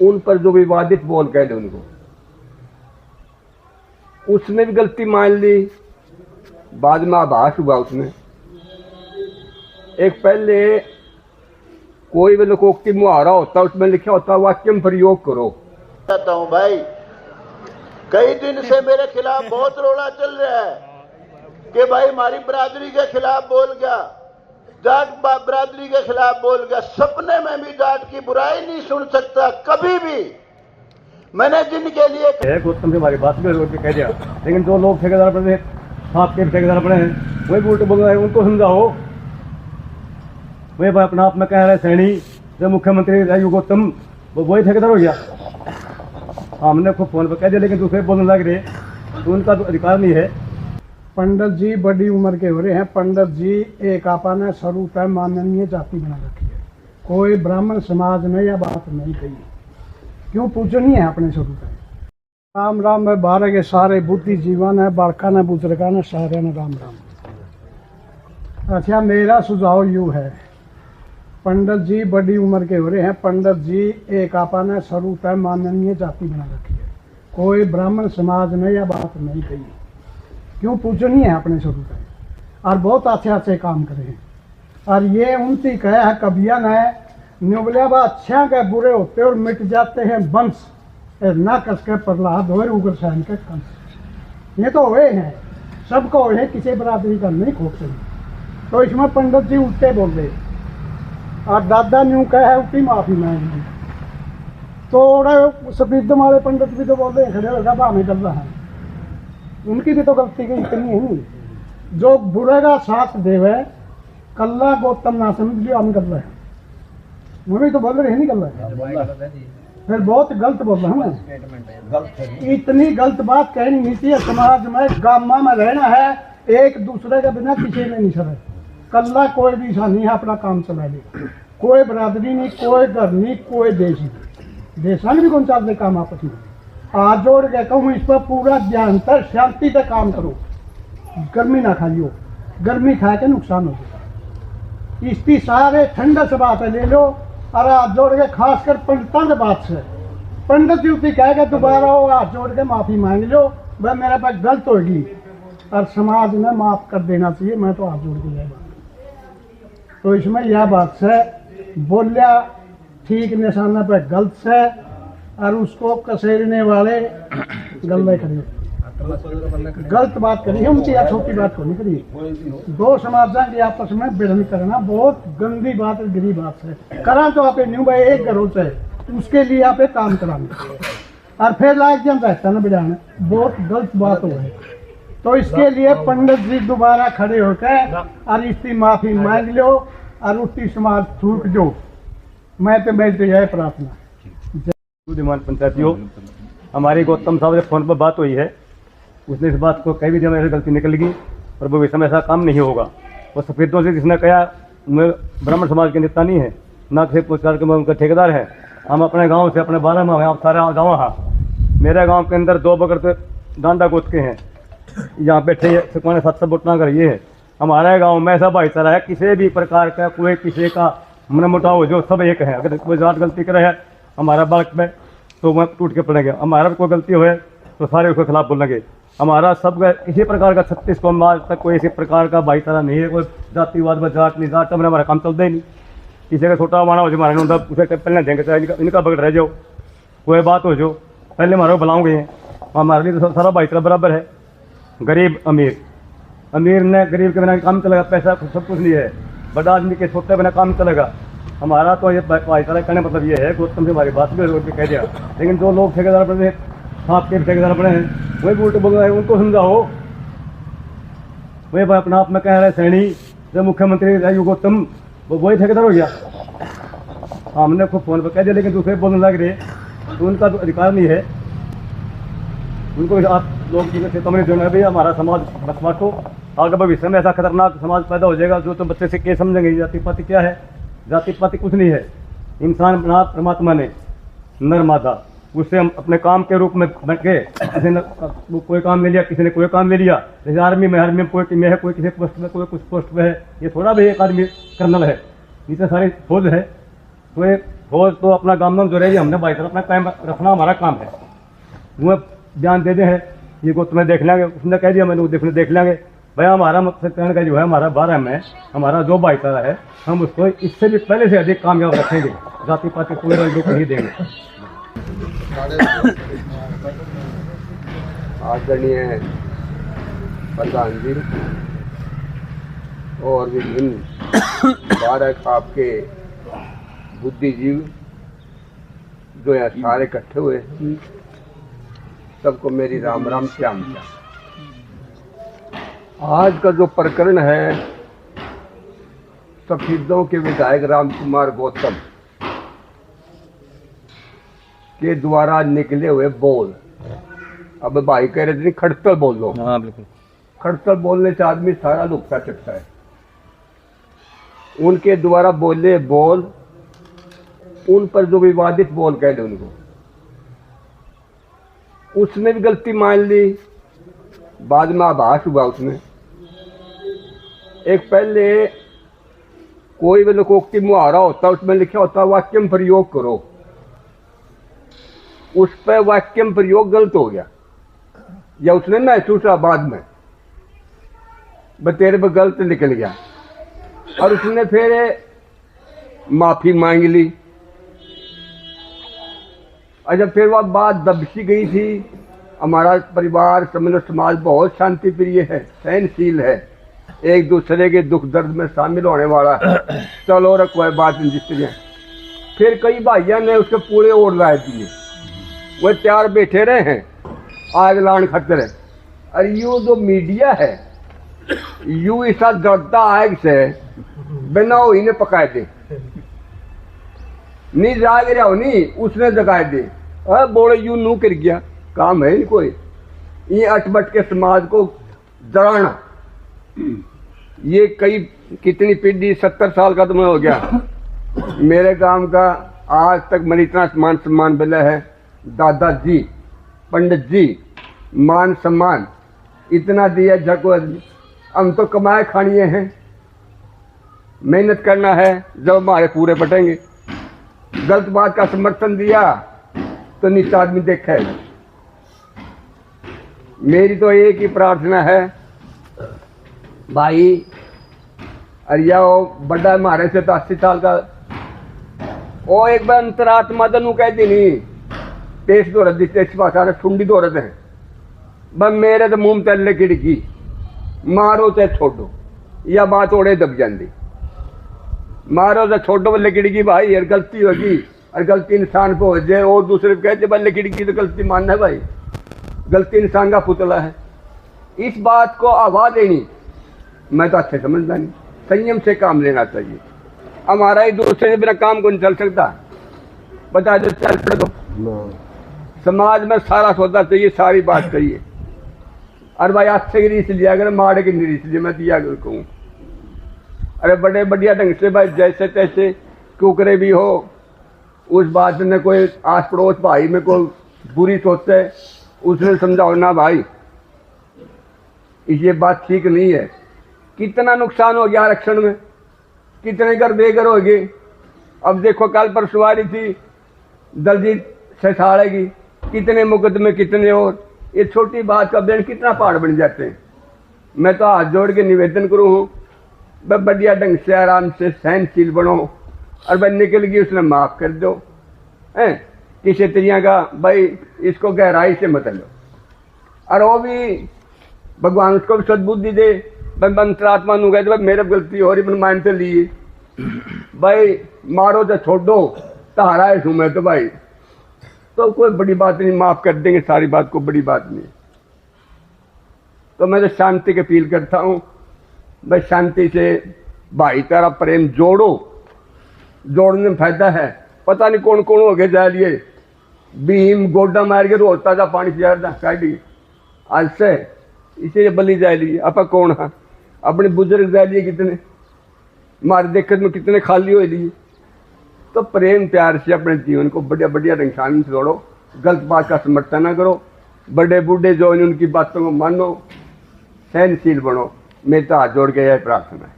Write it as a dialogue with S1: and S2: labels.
S1: उन पर जो विवादित बोल कह दे उनको, उसने भी गलती मान ली। बाद में आभास हुआ उसमें। एक पहले कोई भी लोकोक्ति मुहावरा होता है, उसमें लिखा होता है वाक्य में प्रयोग करो।
S2: कहता हूं भाई, कई दिन से मेरे खिलाफ बहुत रोला चल रहा है कि भाई हमारी बरादरी के खिलाफ बोल गया, जाट बरादरी के खिलाफ बोल गया। सपने में भी जाट की बुराई नहीं सुन सकता कभी भी। मैंने जिनके लिए
S3: गौतम से हमारी बात भी कह दिया, लेकिन जो लोग ठेकेदार बने, आपके ठेकेदार बने हैं, वही उल्टे बोल रहे हैं, उनको समझाओ। वही अपना आप में कह रहे सैनी जो मुख्यमंत्री राजू गौतम, वही ठेकेदार हो गया। हमने खूब फोन पर कह दिया, लेकिन दूसरे बोलने लग रहे, तो उनका तो अधिकार नहीं है।
S4: पंडित जी बड़ी उम्र के हो रहे हैं। पंडित जी एक आपा ने शुरू तय माननीय जाति बना रखी है। कोई ब्राह्मण समाज ने यह बात नहीं कही, क्यों पूछनी है अपने शुरू तय। राम राम में 12 के सारे बुद्धि जीवन है, बाड़का ने बुजुर्गा ने सारे ने राम राम। अच्छा, मेरा सुझाव यूँ है, पंडित जी बड़ी उम्र के हो रहे हैं। पंडित जी एक आपा ने शुरू तय माननीय जाति बना रखी है। कोई ब्राह्मण समाज ने यह बात नहीं कही, क्यों पूछनी है अपने शुरू तय। और बहुत अच्छे अच्छे काम करे हैं। और ये उनकी कहा है कबिया ने, न्योबलिया अच्छा के बुरे होते और मिट जाते हैं वंश, ना कसके प्रहलाद हो उग्र सैन के कंस। ये तो हुए हैं, सबको हुए हैं, किसी बरादरी का नहीं खोते। तो इसमें पंडित जी उल्टे बोल रहे और दादा न्यू कहे है उल्टी माफी मांगी। तो सफेद वाले पंडित भी तो बोल रहे हैं खड़े होगा बा हमें कर रहा है, उनकी भी तो गलती की इतनी है नहीं। जो बुरे का साथ देवे कल्ला गौतम ना समझ लियो हम कर रहे हैं, वो भी तो बोल रहे हैं नहीं कर रहे हैं। फिर बहुत गलत बोल रहा हूँ। इतनी गलत बात कहनी नहीं चाहिए। समाज में गामा में रहना है, एक दूसरे के बिना किसी में नहीं सरे। कल्ला कोई भी ऐसा नहीं है अपना काम चला ले। कोई बरादरी नहीं, कोई घर नहीं, कोई देश नहीं। देशान भी कौन चलते काम आपस में। आज जोड़ के कहूँ इस पर पूरा ध्यान तर शांति से काम करो। गर्मी ना खाइयो, गर्मी खा के नुकसान हो जाएगा। इसकी सारे ठंडा से बात है ले लो। और हाथ जोड़ के खासकर पंडितों के बात से पंडित जी उठी कहेगा दोबारा वो हाथ जोड़ के माफी मांग लो, वह मेरे पास गलत होगी और समाज ने माफ कर देना चाहिए। मैं तो हाथ जोड़ के यह बात, तो इसमें यह बात से बोलिया ठीक निशाना पे गलत से और उसको कसेरने वाले गलत करिए, गलत बात करिए। उनकी या छोटी बात को नहीं करिए। दो समाजा की आपस में भिड़न करना बहुत गंदी बात और गिरी बात है। करा तो आप न्यू भाई एक करो से उसके लिए आप काम कराना और फिर लायक जन रहता ना बिजाना, बहुत गलत बात हो है। तो इसके लिए पंडित जी दोबारा खड़े होकर और इसकी माफी मांग लो और उसकी समाज छूट जो। मैं तो यह प्रार्थना।
S3: पंचायतियों, हमारी गौतम साहब से फोन पर बात हुई है, उसने इस बात को कह भी दिया मेरी गलती निकल गई और भविष्य में ऐसा काम नहीं होगा। और सफेदों से जिसने कहा मैं ब्राह्मण समाज के नेता नहीं है, ना किसी प्रकार के मैं उनका ठेकेदार है। हम अपने गांव से अपने 12 में आप सारे गाँव हैं। मेरे गांव के अंदर 2 बकर तो डांडा गोद के हैं, यहाँ बैठे 700 बुटना कर ये है। हमारे गाँव में ऐसा भाईचारा है, किसी भी प्रकार का कोई किसी का मन मुटाव हो जो सब एक है। अगर कोई जात गलती करे है हमारा बालक में तो वह टूट के पड़ेंगे, हमारा कोई गलती हो तो सारे उसके खिलाफ बोलेंगे। हमारा सब किसी प्रकार का 36 को आज तक कोई इसी प्रकार का भाईचारा नहीं है। कोई जातिवाद व जाट नहीं, जाट में हमारा काम चलता ही नहीं। किसी का छोटा माना हो जो हमारे उसे पहले देंगे, चाहे इनका बगड़ रह जाओ, कोई बात हो जो पहले हमारे बुलाओगे। हमारे लिए तो सारा भाईचारा बराबर है। गरीब अमीर, अमीर ने गरीब के बिना काम चलेगा, पैसा सब कुछ नहीं है। बड़ा आदमी के छोटे बिना काम चलेगा। हमारा तो ये भाईचारा करने मतलब ये है, गौतम से हमारी बात भी कह दिया, लेकिन जो लोग ठेकेदार बने, आपके ठेकेदार बने हैं, वही उल्टे बोल रहे हैं, उनको समझाओ। वही अपना आप में कह रहे सैनी जो मुख्यमंत्री राजू गौतम, वही ठेकेदार हो गया। हमने खूब फोन पर कह दिया, लेकिन दूसरे बोलने लग रहे, तो उनका तो अधिकार नहीं है। उनको आप लोग चेतावनी देना भाई हमारा समाज बस बांटो, अगर भविष्य में ऐसा खतरनाक समाज पैदा हो जाएगा जो तो बच्चे से क्या समझेंगे जाति पाति क्या है। जाति पाति कुछ नहीं है। इंसान बना परमात्मा ने नर मादा, उससे हम अपने काम के रूप में बन के, किसी ने कोई काम ले लिया, किसी ने कोई काम ले लिया। जैसे आर्मी में कोई में है, कोई किसी पोस्ट में, कोई कुछ पोस्ट में है। ये थोड़ा भी एक आदमी कर्नल है, इतने सारी फौज है। तो फौज तो अपना काम नाम जो रहे हमने भाईचारा अपना कायम रखना हमारा काम है। वो बयान दे दे है ये को तुम्हें देख लेंगे, उसने कह दिया मैंने देखने देख लेंगे। भाई हमारा मकसद का जो है हमारा 12 में हमारा जो भाईचारा है हम उसको इससे भी पहले से अधिक कामयाब रखेंगे, जाति पाति कोई रंग रूप नहीं देंगे।
S1: आदरणीय प्रधान जी और विभिन्न 12 आपके बुद्धिजीवी जो यहाँ सारे इकट्ठे हुए हैं, सबको मेरी राम राम श्याम श्याम। आज का जो प्रकरण है सफीदों के विधायक राम कुमार गौतम के द्वारा निकले हुए बोल, अब भाई कह रहे थे खड़तल बोल लो।
S3: हाँ बिल्कुल,
S1: खड़तल बोलने से आदमी सारा लुकता चकता है। उनके द्वारा बोले बोल, उन पर जो विवादित बोल कह दे उनको, उसने भी गलती मान ली, बाद में आभास हुआ उसमें। एक पहले कोई भी लोकोक्ति मुहावरा होता उसमें लिखा होता वाक्य में प्रयोग करो, उस पर वाक्य में प्रयोग गलत हो गया या उसने महसूस हुआ बाद में तेरे पर गलत निकल गया और उसने फिर माफी मांग ली। और जब फिर वह बात दबसी गई थी, हमारा परिवार समाज बहुत शांति प्रिय है, सहनशील है, एक दूसरे के दुख दर्द में शामिल होने वाला है, चलो रखो है बात जिस तरह। फिर कई भाइयों ने उसके पूरे ओर लाए दिए, वो तैयार बैठे रहे हैं आग लान खतरे। और यू जो मीडिया है यू ऐसा डरता आग से बिना हो इन्हें पकाए दे, नहीं जाग रहा हो नहीं उसने जगाए दे। बोले यू नू कर गया, काम है नहीं कोई ये अटबट के समाज को डराना। ये कई कितनी पीढ़ी 70 साल का तुम्हें हो गया मेरे काम का, आज तक मैंने इतना मान सम्मान मिला है, दादाजी पंडित जी मान सम्मान इतना दिया जको। हम तो कमाए खानिए हैं, मेहनत करना है, जब हमारे पूरे पटेंगे। गलत बात का समर्थन दिया तो नीचा आदमी देखेगा। मेरी तो एक ही प्रार्थना है भाई, अरिया वो बड़ा हमारे से तो 80 साल का वो एक बार अंतरात्मा दनू कह दी नहीं पेश दो रद्दी सारे ठुंडी दो रहे हैं बस मेरे तो मुंह तले खिड़की मारो चाहे छोड़ो या बात ओड़े दब जाती, मारो तो छोड़ो बल्ले खिड़की भाई यार गलती होगी और गलती इंसान को हो जाए और दूसरे को कहते बल्ले खिड़की तो गलती मानना है भाई, गलती इंसान का पुतला है। इस बात को आवाज देनी मैं तो अच्छे समझता नहीं, संयम से काम लेना चाहिए। हमारा ही दूसरे से बिना काम को नहीं चल सकता, बता दो चल पड़े तो समाज में सारा सौदा चाहिए, सारी बात चाहिए। अरे भाई अच्छे की रीस लिया अगर माड़े की नहीं रीस लिया मैं दिया कहूँ। अरे बड़े बढ़िया ढंग से भाई जैसे तैसे कुकरे भी हो, उस बात में कोई आस पड़ोस भाई में कोई बुरी सोचे उसने समझाओ ना भाई ये बात ठीक नहीं है। कितना नुकसान हो गया आरक्षण में, कितने घर बेघर हो गए। अब देखो कल परसों आ रही थी दलजीत ससाड़ेगी, कितने मुकदमे कितने, और ये छोटी बात का बेन कितना पहाड़ बन जाते हैं। मैं तो हाथ जोड़ के निवेदन करूँ हूँ बस बढ़िया ढंग से आराम से सहनशील बनो और भाई निकल गई उसने माफ कर दो है किसी तरिया का भाई, इसको गहराई से मत लो। और वो भी भगवान उसको भी सद्बुद्धि दे, अंतरात्मा नु कहते भाई मेरे गलती हो रही मान से लिए भाई मारो तो छोड़ो तहारा है मैं तो भाई, तो कोई बड़ी बात नहीं, माफ कर देंगे सारी बात को, बड़ी बात नहीं। तो मैं तो शांति की अपील करता हूँ भाई शांति से भाईचारा प्रेम जोड़ो, जोड़ने में फायदा है। पता नहीं कौन कौन हो गए जा लिए भीम गोड्डा मार के रोता था पानी से आज से इसे बली जा लिए आप कौन है अपने बुजुर्ग जा लिए कितने मारे देखत में कितने खाली हो लिए। तो प्रेम प्यार से अपने जीवन को बढ़िया बढ़िया ढंग से जोड़ो, गलत बात का समर्थन ना करो, बड़े बूढ़े जो उनकी बातों को मानो, सहनशील बनो। मेरे तो हाथ जोड़ के यह प्रार्थना है।